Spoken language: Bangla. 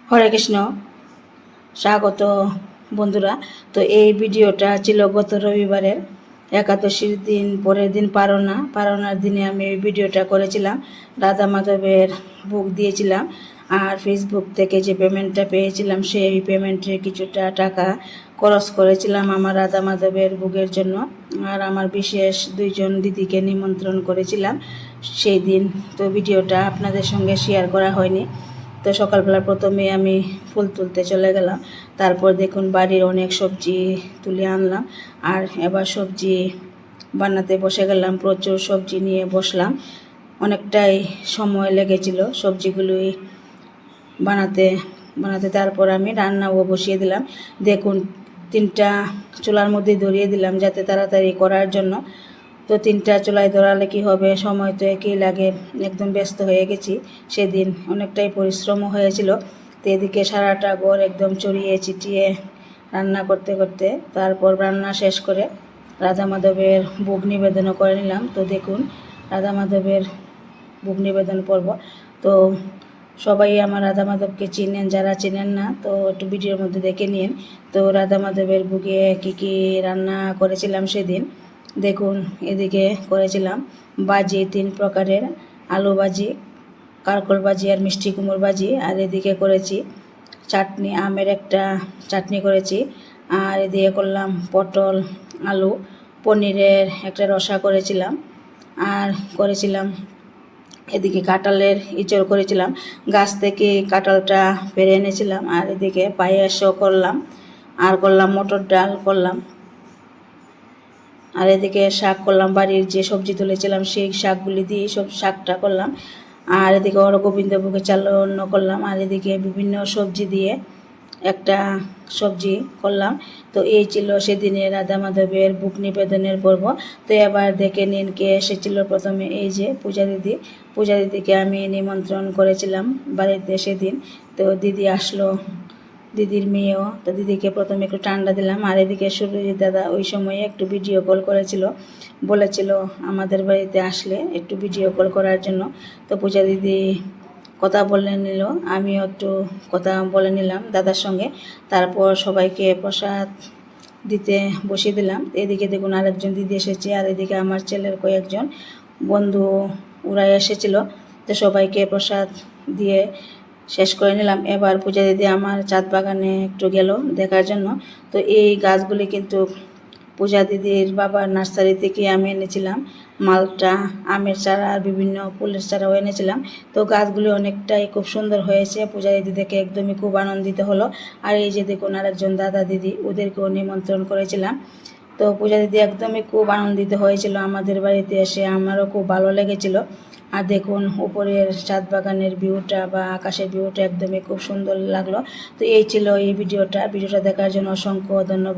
হরে কৃষ্ণ, স্বাগত বন্ধুরা। তো এই ভিডিওটা ছিল গত রবিবারের একাদশীর দিন, পরের দিন পারনার দিনে আমি এই ভিডিওটা করেছিলাম। রাধা মাধবের বুক দিয়েছিলাম, আর ফেসবুক থেকে যে পেমেন্টটা পেয়েছিলাম সেই পেমেন্টের কিছুটা টাকা খরচ করেছিলাম আমার রাধা মাধবের বুকের জন্য। আর আমার বিশেষ দুইজন দিদিকে নিমন্ত্রণ করেছিলাম সেই দিন। তো ভিডিওটা আপনাদের সঙ্গে শেয়ার করা হয়নি। তো সকালবেলা প্রথমে আমি ফুল তুলতে চলে গেলাম, তারপর দেখুন বাড়ির অনেক সবজি তুলে আনলাম, আর এবার সবজি বানাতে বসে গেলাম। প্রচুর সবজি নিয়ে বসলাম, অনেকটাই সময় লেগেছিল সবজিগুলোই বানাতে বানাতে। তারপর আমি রান্নাও বসিয়ে দিলাম। দেখুন, 3টা চুলার মধ্যে ধরিয়ে দিলাম যাতে তাড়াতাড়ি করার জন্য। তো 3টা চুলায় ধরালে কি হবে, সময় তো একই লাগে। একদম ব্যস্ত হয়ে গেছি সেদিন, অনেকটাই পরিশ্রমও হয়েছিল। তো এদিকে সারাটা ঘর একদম চড়িয়ে চিটিয়ে রান্না করতে করতে তারপর রান্না শেষ করে রাধা মাধবের ভোগ নিবেদনও করে নিলাম। তো দেখুন, রাধা মাধবের ভোগ নিবেদন পর্ব। তো সবাই আমার রাধা মাধবকে চিনেন, যারা চিনেন না তো একটু ভিডিওর মধ্যে দেখে নিন। তো রাধা মাধবের ভোগে কী কী রান্না করেছিলাম সেদিন দেখুন। এদিকে করেছিলাম ভাজি 3 প্রকারের, আলু ভাজি, কারকল ভাজি আর মিষ্টি কুমড়ো ভাজি। আর এদিকে করেছি চাটনি, আমের একটা চাটনি করেছি। আর এদিকে করলাম পটল আলু, পনিরের একটা রসা করেছিলাম। আর করেছিলাম এদিকে কাঁঠালের ইঁচড় করেছিলাম, গাছ থেকে কাঁঠালটা পেরে এনেছিলাম। আর এদিকে পায়েসও করলাম, আর করলাম মটর ডাল করলাম। আর এদিকে শাক করলাম, বাড়ির যে সবজি তুলেছিলাম সেই শাকগুলি দিয়ে সব শাকটা করলাম। আর এদিকে গোবিন্দভোগের চালন্য করলাম। আর এদিকে বিভিন্ন সবজি দিয়ে একটা সবজি করলাম। তো এই ছিল সেদিনের রাধা মাধবের বুক নিবেদনের পর্ব। তো এবার দেখে নিন কে এসেছিল প্রথমে। এই যে পূজা দিদিকে আমি নিমন্ত্রণ করেছিলাম বাড়িতে সেদিন। তো দিদি আসলো, দিদির মেয়েও। তো দিদিকে প্রথমে একটু ঠান্ডা দিলাম। আর এদিকে সুরজিৎ দাদা ওই সময়ে একটু ভিডিও কল করেছিল, বলেছিল আমাদের বাড়িতে আসলে একটু ভিডিও কল করার জন্য। তো পূজা দিদি কথা বলে নিল, আমিও একটু কথা বলে নিলাম দাদার সঙ্গে। তারপর সবাইকে প্রসাদ দিতে বসিয়ে দিলাম। এদিকে দেখুন আরেকজন দিদি এসেছে, আর এদিকে আমার ছেলের কয়েকজন বন্ধু ওরা এসেছিল। তো সবাইকে প্রসাদ দিয়ে শেষ করে নিলাম। এবার পূজা দিদি আমার ছাদ বাগানে একটু গেল দেখার জন্য। তো এই গাছগুলি কিন্তু পূজা দিদির বাবার নার্সারি থেকে আমি এনেছিলাম। মালটা, আমের চারা আর বিভিন্ন ফুলের চারাও এনেছিলাম। তো গাছগুলি অনেকটাই খুব সুন্দর হয়েছে। পূজা দিদি দেখে একদমই খুব আনন্দিত হলো। আর এই যে দেখুন আরেকজন দাদা দিদি, ওদেরকেও নিমন্ত্রণ করেছিলাম। তো পূজা দিদি একদমই খুব আনন্দিত হয়েছিল আমাদের বাড়িতে এসে, আমারও খুব ভালো লেগেছিল। আর দেখুন উপরের ছাদ বাগানের ভিউটা বা আকাশের ভিউটা একদমই খুব সুন্দর লাগলো। তো এই ছিল এই ভিডিওটা দেখার জন্য অসংখ্য ধন্যবাদ।